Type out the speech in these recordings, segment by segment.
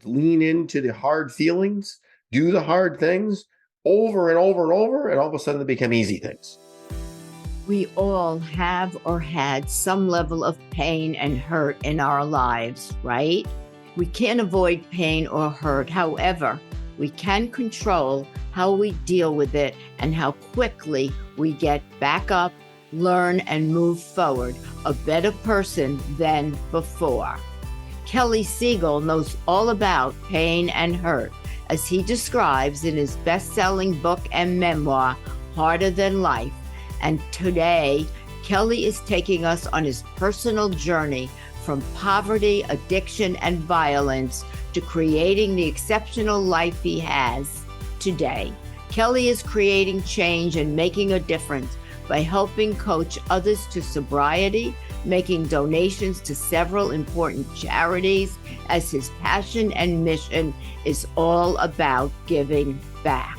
Lean into the hard feelings, do the hard things over and over and over, and all of a sudden they become easy things. We all have or had some level of pain and hurt in our lives, right? We can't avoid pain or hurt. However, we can control how we deal with it and how quickly we get back up, learn, and move forward, a better person than before. Kelly Siegel knows all about pain and hurt, as he describes in his best-selling book and memoir, Harder Than Life. And today, Kelly is taking us on his personal journey from poverty, addiction, and violence to creating the exceptional life he has today. Kelly is creating change and making a difference by helping coach others to sobriety, making donations to several important charities, as his passion and mission is all about giving back.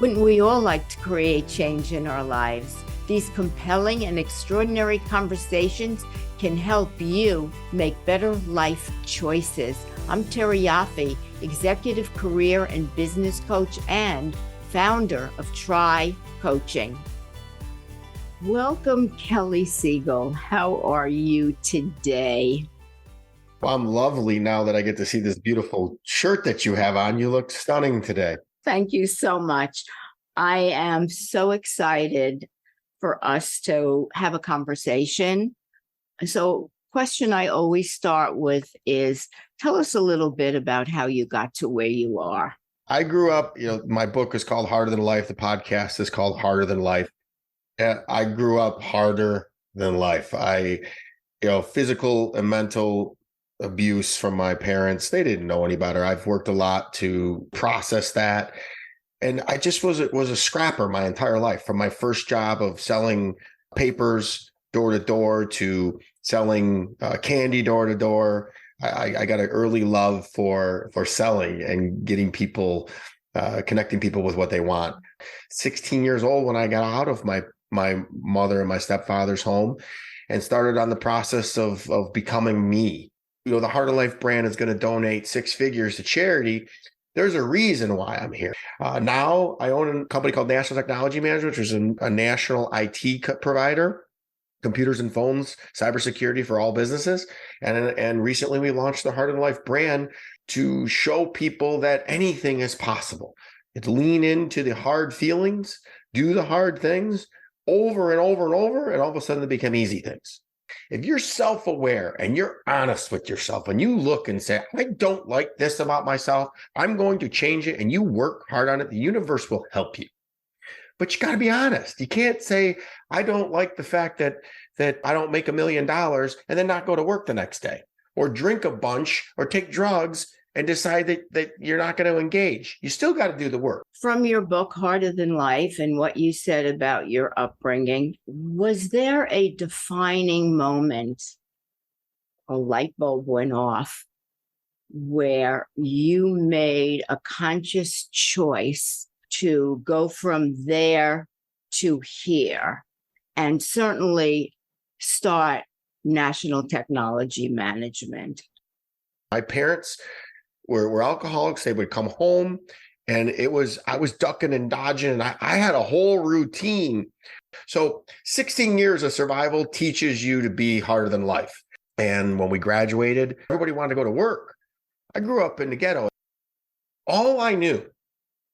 Wouldn't we all like to create change in our lives? These compelling and extraordinary conversations can help you make better life choices. I'm Terry Yoffe, executive career and business coach and founder of Try Coaching. Welcome, Kelly Siegel. How are you today? Well, I'm lovely now that I get to see this beautiful shirt that you have on. You look stunning today. Thank you so much. I am so excited for us to have a conversation. So, question I always start with is, tell us a little bit about how you got to where you are. I grew up, my book is called Harder Than Life. The podcast is called Harder Than Life. And I grew up harder than life. Physical and mental abuse from my parents. They didn't know any better. I've worked a lot to process that. And I just was a scrapper my entire life, from my first job of selling papers door to door to selling candy door to door. I got an early love for selling and getting people, connecting people with what they want. 16 years old when I got out of my mother and my stepfather's home and started on the process of becoming me. The Heart of Life brand is going to donate 6 figures to charity. There's a reason why I'm here. Now I own a company called National Technology Management, which is a national IT provider, computers and phones, cybersecurity for all businesses. And recently we launched the Heart of Life brand to show people that anything is possible. It's lean into the hard feelings, do the hard things over and over and over, and all of a sudden they become easy things. If you're self-aware and you're honest with yourself and you look and say, I don't like this about myself, I'm going to change it, and you work hard on it, the universe will help you. But you got to be honest. You can't say, I don't like the fact that I don't make $1 million and then not go to work the next day, or drink a bunch or take drugs and decide that you're not going to engage. You still got to do the work. From your book, Harder Than Life, and what you said about your upbringing, was there a defining moment, a light bulb went off, where you made a conscious choice to go from there to here, and certainly start National Technology Management? My parents were alcoholics. They would come home and I was ducking and dodging, and I had a whole routine. So 16 years of survival teaches you to be harder than life. And when we graduated, everybody wanted to go to work. I grew up in the ghetto. All I knew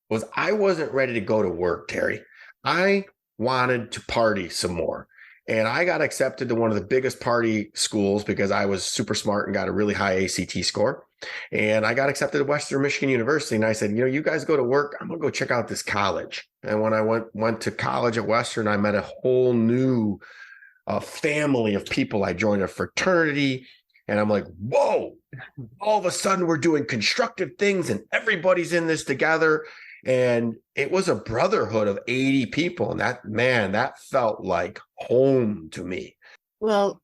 was I wasn't ready to go to work, Terry. I wanted to party some more. And I got accepted to one of the biggest party schools because I was super smart and got a really high ACT score. And I got accepted to Western Michigan University. And I said, you guys go to work. I'm going to go check out this college. And when I went to college at Western, I met a whole new family of people. I joined a fraternity. And I'm like, whoa, all of a sudden we're doing constructive things and everybody's in this together. And it was a brotherhood of 80 people. And that felt like home to me. Well,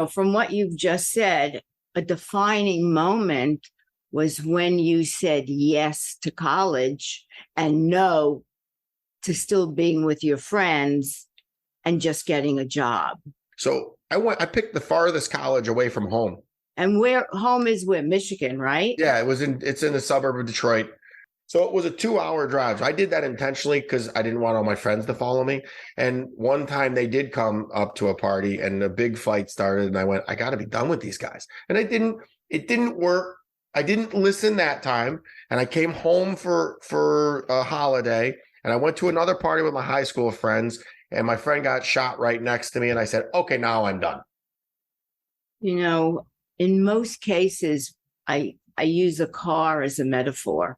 from what you've just said, a defining moment was when you said yes to college and no to still being with your friends and just getting a job. So I picked the farthest college away from home. And where home is where? Michigan, right? Yeah, it's in the suburb of Detroit. So it was a 2-hour drive. So I did that intentionally because I didn't want all my friends to follow me. And one time they did come up to a party and a big fight started. And I went, I got to be done with these guys. And it didn't work. I didn't listen that time. And I came home for a holiday and I went to another party with my high school friends and my friend got shot right next to me. And I said, okay, now I'm done. You know, in most cases, I use a car as a metaphor.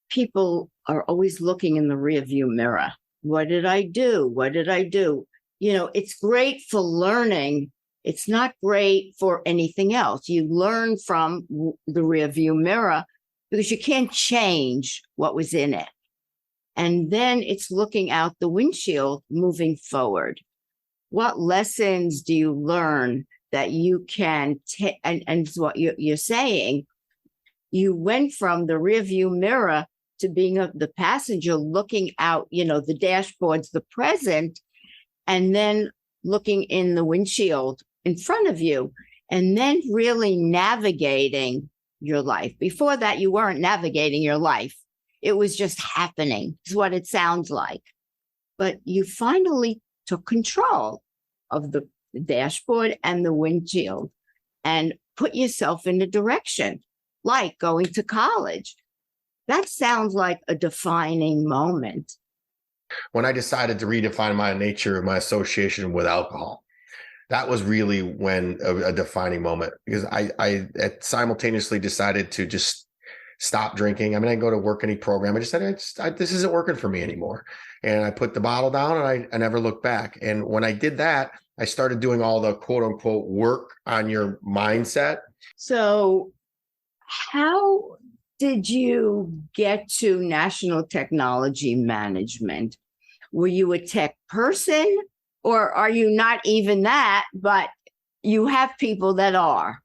People are always looking in the rearview mirror. What did I do? What did I do? You know, it's great for learning. It's not great for anything else. You learn from the rearview mirror because you can't change what was in it. And then it's looking out the windshield, moving forward. What lessons do you learn that you can take? And what you're saying, you went from the rearview mirror to being the passenger looking out, you know, the dashboard's the present, and then looking in the windshield in front of you, and then really navigating your life. Before that, you weren't navigating your life. It was just happening, is what it sounds like. But you finally took control of the dashboard and the windshield and put yourself in a direction, like going to college. That sounds like a defining moment. When I decided to redefine my nature of my association with alcohol, that was really when a defining moment, because I simultaneously decided to just stop drinking. I mean, I go to work any program. I just said, this isn't working for me anymore. And I put the bottle down and I never looked back. And when I did that, I started doing all the quote unquote work on your mindset. So how did you get to national technology management? Were you a tech person, or are you not even that, but you have people that are?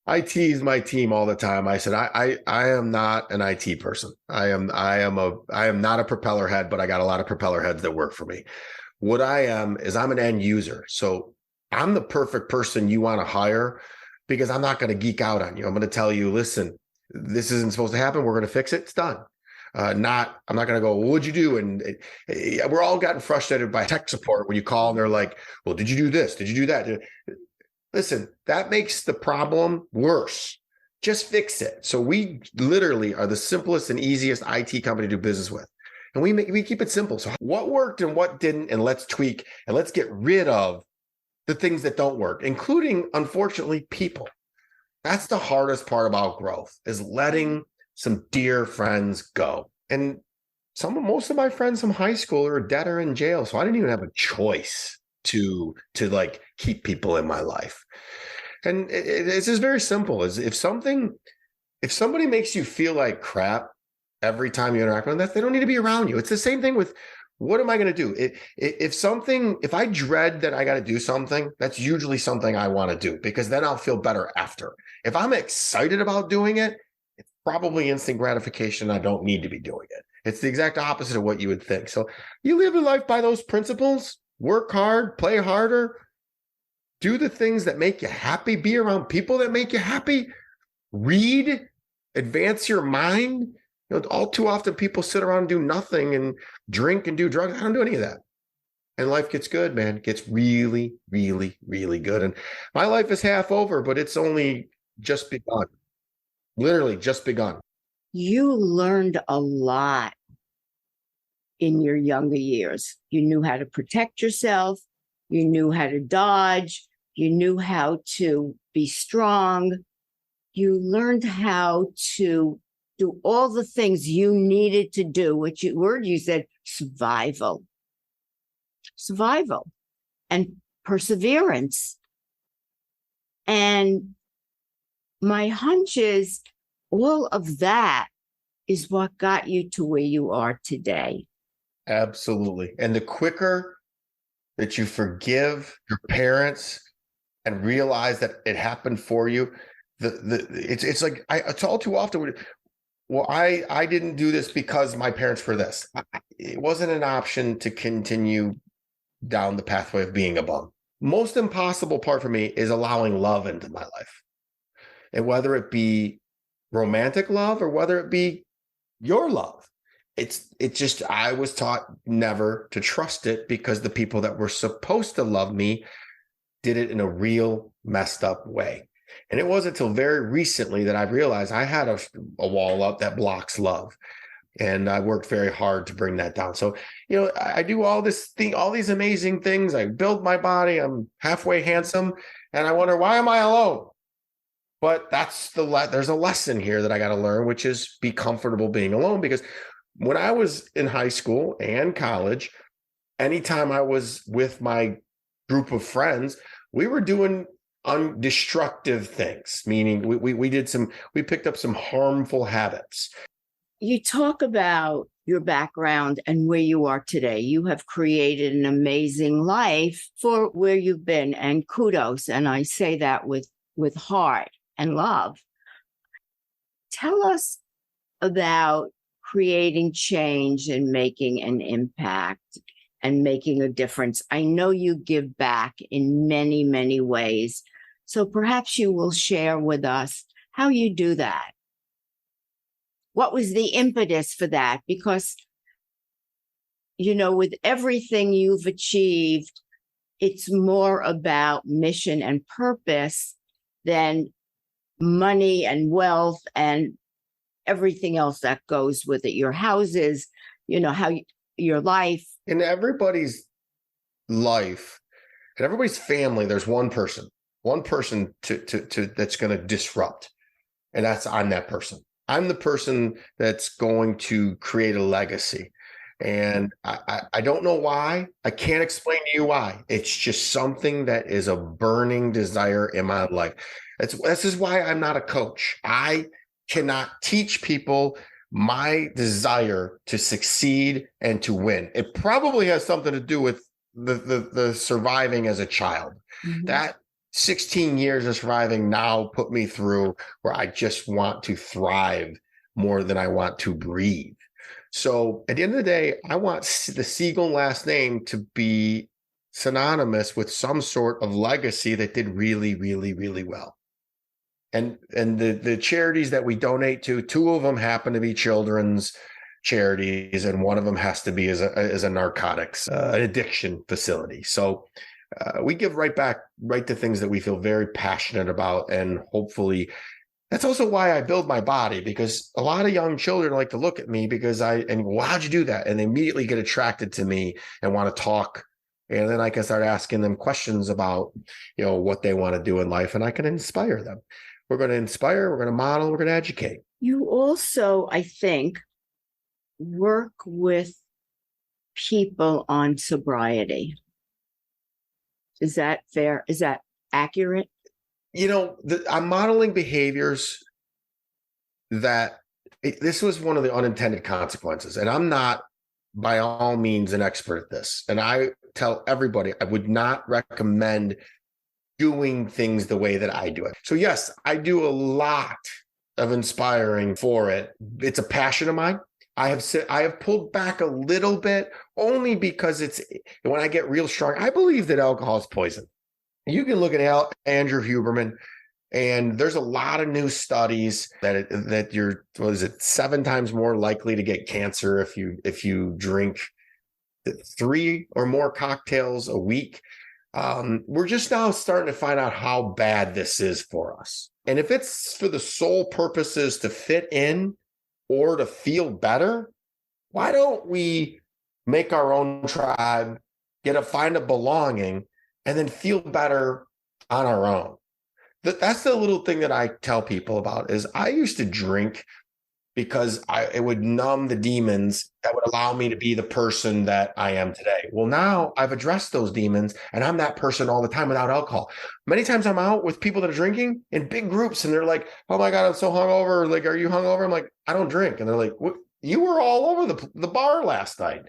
I tease my team all the time. I said, I am not an IT person. I am not a propeller head, but I got a lot of propeller heads that work for me. What I am is I'm an end user. So I'm the perfect person you want to hire because I'm not going to geek out on you. I'm going to tell you, listen, this isn't supposed to happen. We're going to fix it. It's done. I'm not going to go, well, what'd you do? And we're all gotten frustrated by tech support when you call and they're like, well, did you do this? Did you do that? Listen, that makes the problem worse. Just fix it. So we literally are the simplest and easiest IT company to do business with. And we keep it simple. So what worked and what didn't, and let's tweak and let's get rid of the things that don't work, including, unfortunately, people. That's the hardest part about growth, is letting some dear friends go. And most of my friends from high school are dead or in jail. So I didn't even have a choice to like keep people in my life. And it's just very simple. Is if somebody makes you feel like crap every time you interact with them, they don't need to be around you. It's the same thing with, what am I going to do? If I dread that I got to do something, that's usually something I want to do, because then I'll feel better after. If I'm excited about doing it, it's probably instant gratification. I don't need to be doing it. It's the exact opposite of what you would think. So you live your life by those principles. Work hard, play harder, do the things that make you happy, be around people that make you happy, read, advance your mind. You know, all too often people sit around and do nothing and drink and do drugs. I don't do any of that. And life gets good, man. It gets really, really, really good. And my life is half over, but it's only just begun. Literally just begun. You learned a lot in your younger years. You knew how to protect yourself. You knew how to dodge. You knew how to be strong. You learned how to do all the things you needed to do, which you said survival and perseverance. And my hunch is all of that is what got you to where you are today. Absolutely. And the quicker that you forgive your parents and realize that it happened for you, it's like, it's all too often, well, I didn't do this because my parents were this. It wasn't an option to continue down the pathway of being a bum. Most impossible part for me is allowing love into my life. And whether it be romantic love or whether it be your love, I was taught never to trust it because the people that were supposed to love me did it in a real messed up way. And it wasn't until very recently that I realized I had a wall up that blocks love. And I worked very hard to bring that down. So, I do all these amazing things. I build my body. I'm halfway handsome. And I wonder, why am I alone? But there's a lesson here that I got to learn, which is be comfortable being alone. Because when I was in high school and college, anytime I was with my group of friends, we were doing destructive things, meaning we picked up some harmful habits. You talk about your background and where you are today. You have created an amazing life for where you've been, and kudos. And I say that with heart and love. Tell us about creating change and making an impact and making a difference. I know you give back in many, many ways. So perhaps you will share with us how you do that. What was the impetus for that? Because, with everything you've achieved, it's more about mission and purpose than money and wealth and everything else that goes with it. Your houses, your life. In everybody's life, in everybody's family, there's one person to that's going to disrupt. And I'm that person. I'm the person that's going to create a legacy. And I don't know why. I can't explain to you why. It's just something that is a burning desire in my life. This is why I'm not a coach. I cannot teach people my desire to succeed and to win. It probably has something to do with the surviving as a child. Mm-hmm. That 16 years of surviving now put me through where I just want to thrive more than I want to breathe. So at the end of the day, I want the Siegel last name to be synonymous with some sort of legacy that did really, really, really well. And the charities that we donate to, 2 of them happen to be children's charities, and one of them has to be as a narcotics addiction facility. So we give right to things that we feel very passionate about. And hopefully that's also why I build my body, because a lot of young children like to look at me well, how'd you do that? And they immediately get attracted to me and want to talk. And then I can start asking them questions about, what they want to do in life, and I can inspire them. We're going to inspire, we're going to model, we're going to educate. You also, I think, work with people on sobriety. Is that fair? Is that accurate? I'm modeling behaviors this was one of the unintended consequences. And I'm not by all means an expert at this. And I tell everybody, I would not recommend doing things the way that I do it. So yes, I do a lot of inspiring for it. It's a passion of mine. I have pulled back a little bit only because when I get real strong, I believe that alcohol is poison. You can look at Andrew Huberman, and there's a lot of new studies that you're 7 times more likely to get cancer if you drink 3 or more cocktails a week. We're just now starting to find out how bad this is for us. And if it's for the sole purposes to fit in or to feel better, why don't we make our own tribe, find a belonging, and then feel better on our own? That's the little thing that I tell people about. Is I used to drink because it would numb the demons that would allow me to be the person that I am today. Well, now I've addressed those demons, and I'm that person all the time without alcohol. Many times I'm out with people that are drinking in big groups, and they're like, "Oh my God, I'm so hungover." Like, "Are you hungover?" I'm like, "I don't drink." And they're like, "What? You were all over the bar last night."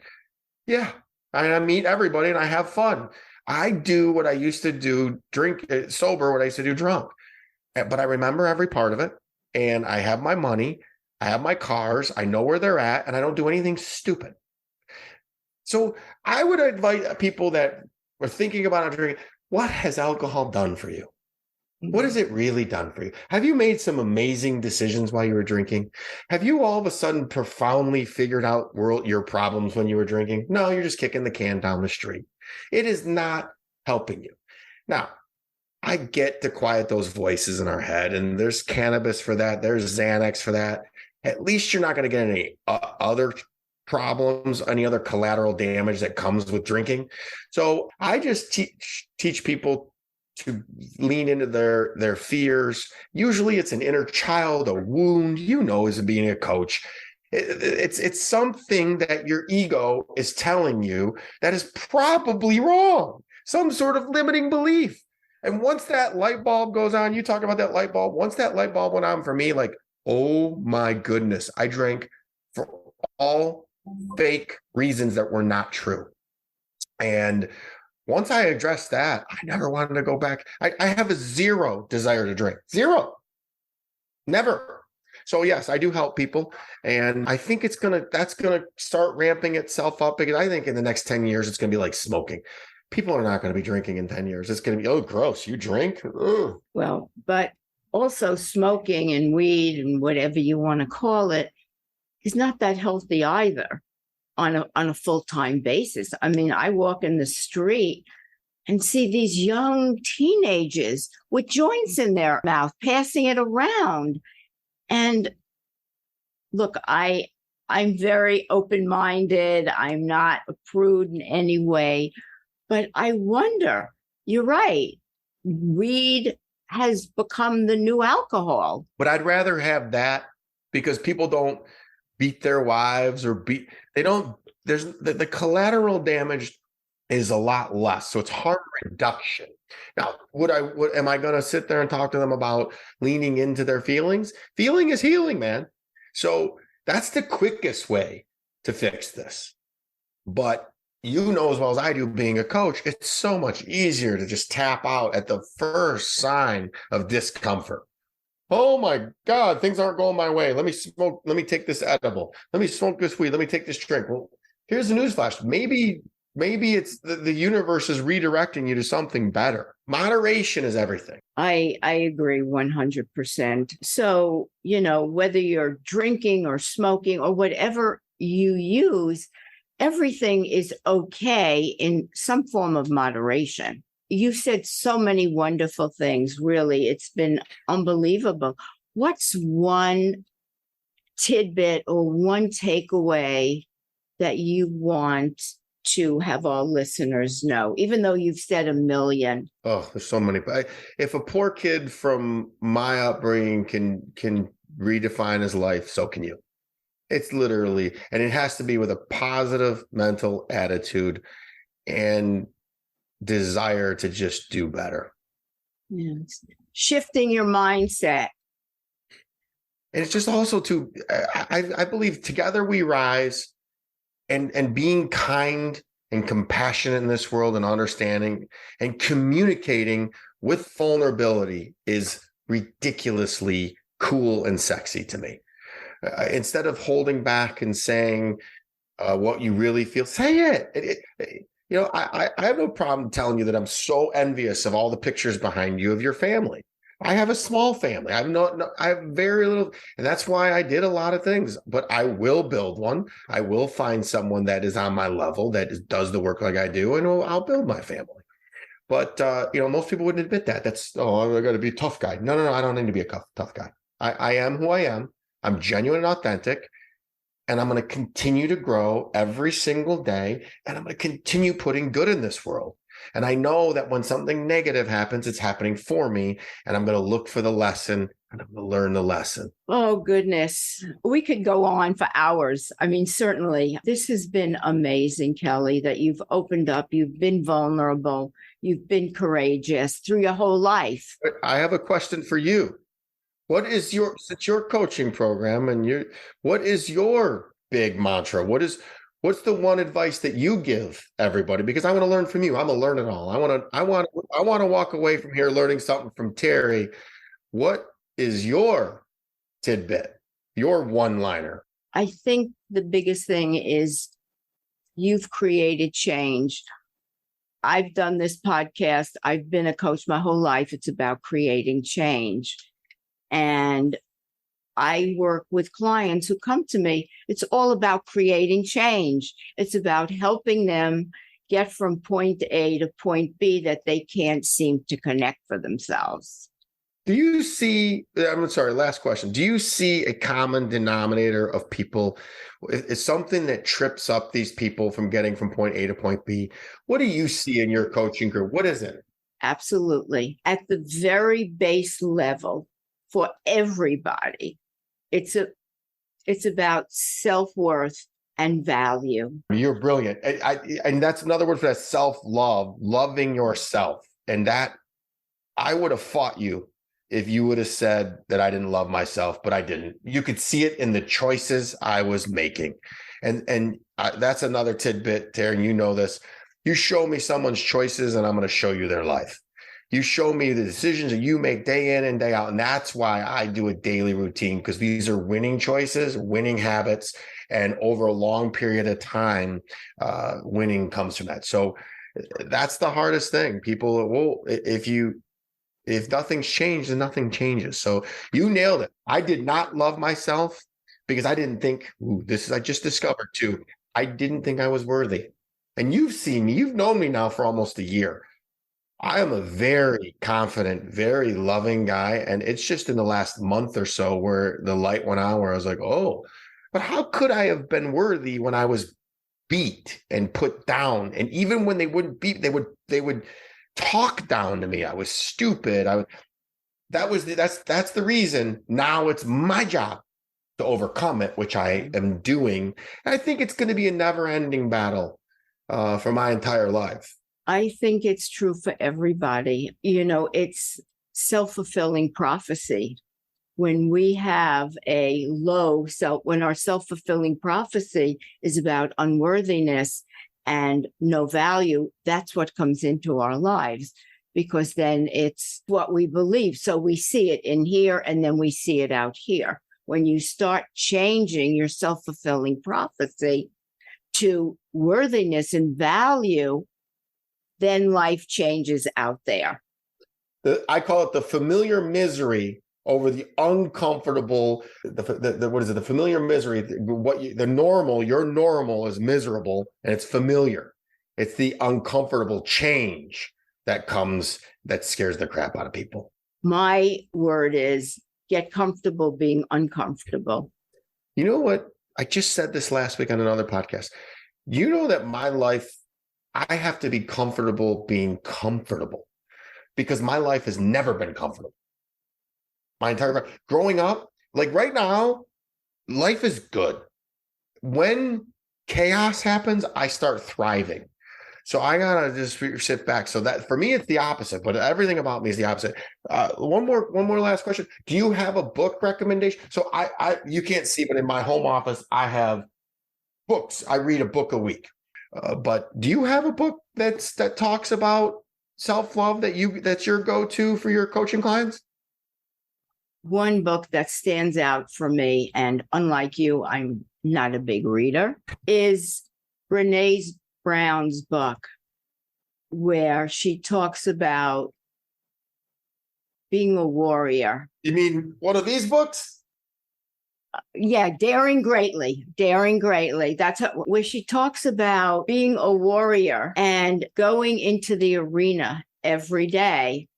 Yeah, I meet everybody and I have fun. I do what I used to do, drink sober, what I used to do drunk. But I remember every part of it, and I have my money. I have my cars, I know where they're at, and I don't do anything stupid. So I would invite people that are thinking about drinking, what has alcohol done for you? What has it really done for you? Have you made some amazing decisions while you were drinking? Have you all of a sudden profoundly figured out your problems when you were drinking? No, you're just kicking the can down the street. It is not helping you. Now, I get to quiet those voices in our head, and there's cannabis for that. There's Xanax for that. At least you're not going to get any other problems, any other collateral damage that comes with drinking. So I just teach people to lean into their fears. Usually it's an inner child, a wound, as being a coach. It's something that your ego is telling you that is probably wrong, some sort of limiting belief. And once that light bulb goes on, you talk about that light bulb. Once that light bulb went on for me, like, oh my goodness, I drank for all fake reasons that were not true. And once I addressed that, I never wanted to go back. I have a zero desire to drink. Zero. Never. So yes, I do help people. And I think that's gonna start ramping itself up, because I think in the next 10 years, it's gonna be like smoking. People are not going to be drinking in 10 years. It's going to be, oh, gross, you drink? Ugh. Well, but also smoking and weed and whatever you want to call it is not that healthy either on a full-time basis. I mean, I walk in the street and see these young teenagers with joints in their mouth, passing it around. And look, I'm very open-minded. I'm not a prude in any way. But I wonder, you're right, weed has become the new alcohol. But I'd rather have that, because people don't beat their wives there's the collateral damage is a lot less. So it's harm reduction. Now, am I going to sit there and talk to them about leaning into their feelings? Feeling is healing, man. So that's the quickest way to fix this. But you know as well as I do, being a coach, it's so much easier to just tap out at the first sign of discomfort. Oh my God, things aren't going my way. Let me smoke. Let me take this edible. Let me smoke this weed. Let me take this drink. Well, here's the newsflash. Maybe it's the universe is redirecting you to something better. Moderation is everything. I agree 100%. So, whether you're drinking or smoking or whatever you use, everything is okay in some form of moderation. You said so many wonderful things, really. It's been unbelievable. What's one tidbit or one takeaway that you want to have our listeners know, even though you've said a million? Oh, there's so many. If a poor kid from my upbringing can redefine his life, so can you. It's literally, and it has to be with a positive mental attitude and desire to just do better. Yes. Shifting your mindset. And it's just also I believe together we rise, and being kind and compassionate in this world, and understanding and communicating with vulnerability is ridiculously cool and sexy to me. Instead of holding back and saying what you really feel, say it. I have no problem telling you that I'm so envious of all the pictures behind you of your family. I have a small family. I have very little, and that's why I did a lot of things. But I will build one. I will find someone that is on my level, that does the work like I do, and I'll build my family. But most people wouldn't admit that. I got to be a tough guy. No, I don't need to be a tough guy. I am who I am. I'm genuine and authentic, and I'm going to continue to grow every single day, and I'm going to continue putting good in this world. And I know that when something negative happens, it's happening for me, and I'm going to look for the lesson, and I'm going to learn the lesson. Oh, goodness. We could go on for hours. I mean, certainly. This has been amazing, Kelly, that you've opened up. You've been vulnerable. You've been courageous through your whole life. I have a question for you. Since your coaching program, and what is your big mantra? What's the one advice that you give everybody? Because I want to learn from you. I'm a learn it all. I want to walk away from here learning something from Terry. What is your tidbit, your one-liner? I think the biggest thing is you've created change. I've done this podcast. I've been a coach my whole life. It's about creating change. And I work with clients who come to me. It's all about creating change. It's about helping them get from point A to point B that they can't seem to connect for themselves. Do you see, I'm sorry, last question. Do you see a common denominator of people? Is something that trips up these people from getting from point A to point B? What do you see in your coaching group? What is it? Absolutely. At the very base level for everybody, it's about self-worth and value. You're brilliant. And that's another word for that, self-love, loving yourself. And that I would have fought you if you would have said that I didn't love myself, but I didn't. You could see it in the choices I was making. And that's another tidbit, Terry, and you know this. You show me someone's choices and I'm going to show you their life. You show me the decisions that you make day in and day out. And that's why I do a daily routine, because these are winning choices, winning habits. And over a long period of time, winning comes from that. So that's the hardest thing. People, well, if nothing's changed, then nothing changes. So you nailed it. I did not love myself because I didn't think, I just discovered too, I didn't think I was worthy. And you've seen me, you've known me now for almost a year. I am a very confident, very loving guy. And it's just in the last month or so where the light went on, where I was like, oh, but how could I have been worthy when I was beat and put down? And even when they wouldn't beat, they would talk down to me. I was stupid. That's the reason. Now it's my job to overcome it, which I am doing. And I think it's going to be a never-ending battle for my entire life. I think it's true for everybody. It's self-fulfilling prophecy. When we have when our self-fulfilling prophecy is about unworthiness and no value, that's what comes into our lives, because then it's what we believe. So we see it in here and then we see it out here. When you start changing your self-fulfilling prophecy to worthiness and value, then life changes out there. I call it the familiar misery over the uncomfortable. What is it? The familiar misery. The normal. Your normal is miserable and it's familiar. It's the uncomfortable change that scares the crap out of people. My word is get comfortable being uncomfortable. You know what? I just said this last week on another podcast. You know that my life, I have to be comfortable being comfortable, because my life has never been comfortable. My entire life. Growing up, like right now, life is good. When chaos happens, I start thriving. So I gotta just sit back. So that for me, it's the opposite, but everything about me is the opposite. One more last question. Do you have a book recommendation? So you can't see, but in my home office, I have books. I read a book a week. But do you have a book that talks about self-love that's your go-to for your coaching clients? One book that stands out for me, and unlike you, I'm not a big reader, is Brene Brown's book, where she talks about being a warrior. You mean one of these books? Yeah, Daring Greatly. That's where she talks about being a warrior and going into the arena every day.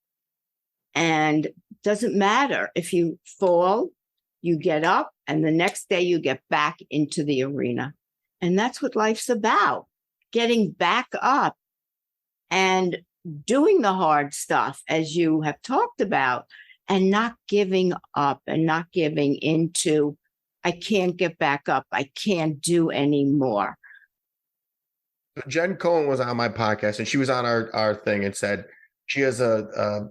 And doesn't matter if you fall, you get up, and the next day you get back into the arena. And that's what life's about, getting back up and doing the hard stuff, as you have talked about, and not giving up and not giving into, I can't get back up, I can't do anymore. Jen Cohen was on my podcast, and she was on our thing and said she has a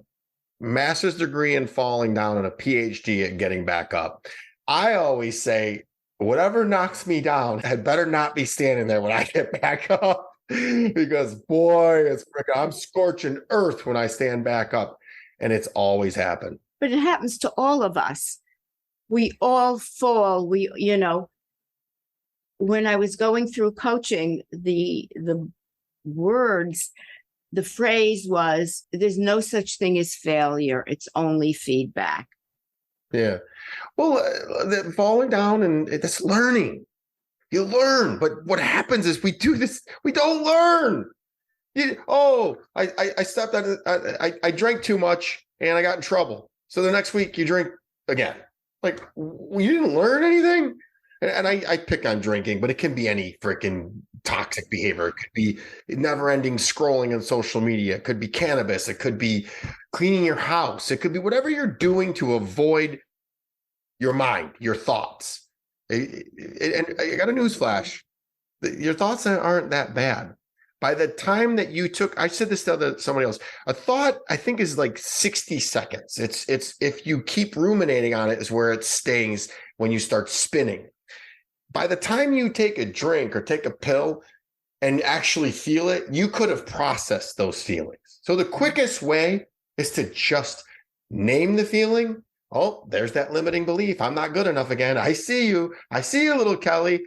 master's degree in falling down and a PhD at getting back up. I always say, whatever knocks me down had better not be standing there when I get back up, because boy, I'm scorching earth when I stand back up, and it's always happened. But it happens to all of us. We all fall. When I was going through coaching, the words the phrase was, there's no such thing as failure. It's only feedback. Yeah. Well, falling down and that's learning. You learn, but what happens is we do this. We don't learn. I stepped out. I drank too much and I got in trouble. So the next week you drink again. Like, you didn't learn anything. And I pick on drinking, but it can be any freaking toxic behavior. It could be never-ending scrolling on social media. It could be cannabis. It could be cleaning your house. It could be whatever you're doing to avoid your mind, your thoughts. And I got a newsflash. Your thoughts aren't that bad. By the time that you took, I said this to somebody else, a thought I think is like 60 seconds. It's if you keep ruminating on it is where it stays when you start spinning. By the time you take a drink or take a pill and actually feel it, you could have processed those feelings. So the quickest way is to just name the feeling. Oh, there's that limiting belief. I'm not good enough again. I see you. I see you, little Kelly.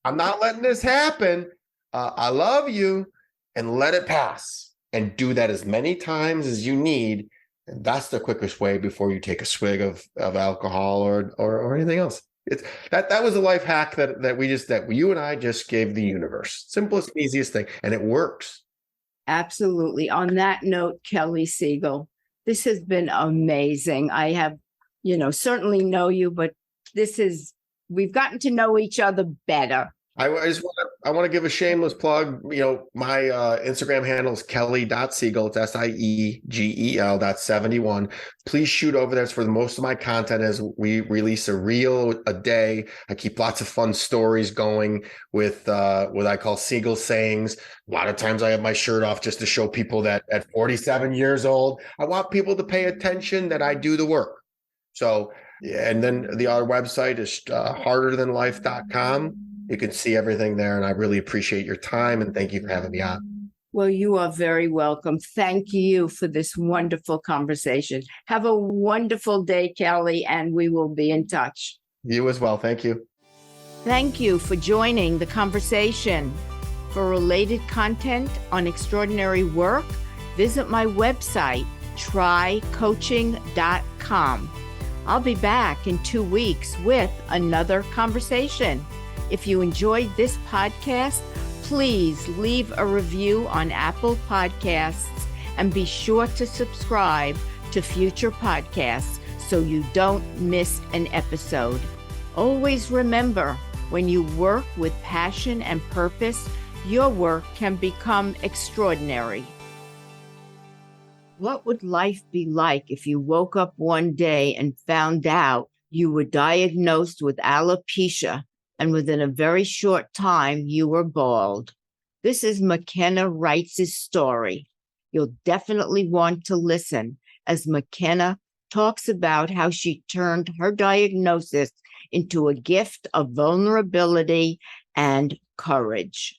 I'm not letting this happen. I love you, and let it pass. And do that as many times as you need. And that's the quickest way before you take a swig of alcohol or anything else. It's that was a life hack that you and I just gave the universe. Simplest, easiest thing, and it works. Absolutely. On that note, Kelly Siegel, this has been amazing. I have, certainly know you, but we've gotten to know each other better. I want to give a shameless plug. My Instagram handle is kelly.siegel. It's SIEGEL.71. Please shoot over there. It's where most of my content is. We release a reel a day. I keep lots of fun stories going with what I call Siegel sayings. A lot of times I have my shirt off just to show people that at 47 years old, I want people to pay attention that I do the work. So, and then the other website is harderthanlife.com. You can see everything there, and I really appreciate your time, and thank you for having me on. Well, you are very welcome. Thank you for this wonderful conversation. Have a wonderful day, Kelly, and we will be in touch. You as well. Thank you. Thank you for joining the conversation. For related content on extraordinary work, visit my website, trycoaching.com. I'll be back in 2 weeks with another conversation. If you enjoyed this podcast, please leave a review on Apple Podcasts and be sure to subscribe to future podcasts so you don't miss an episode. Always remember, when you work with passion and purpose, your work can become extraordinary. What would life be like if you woke up one day and found out you were diagnosed with alopecia, and within a very short time, you were bald? This is McKenna Wrights' story. You'll definitely want to listen as McKenna talks about how she turned her diagnosis into a gift of vulnerability and courage.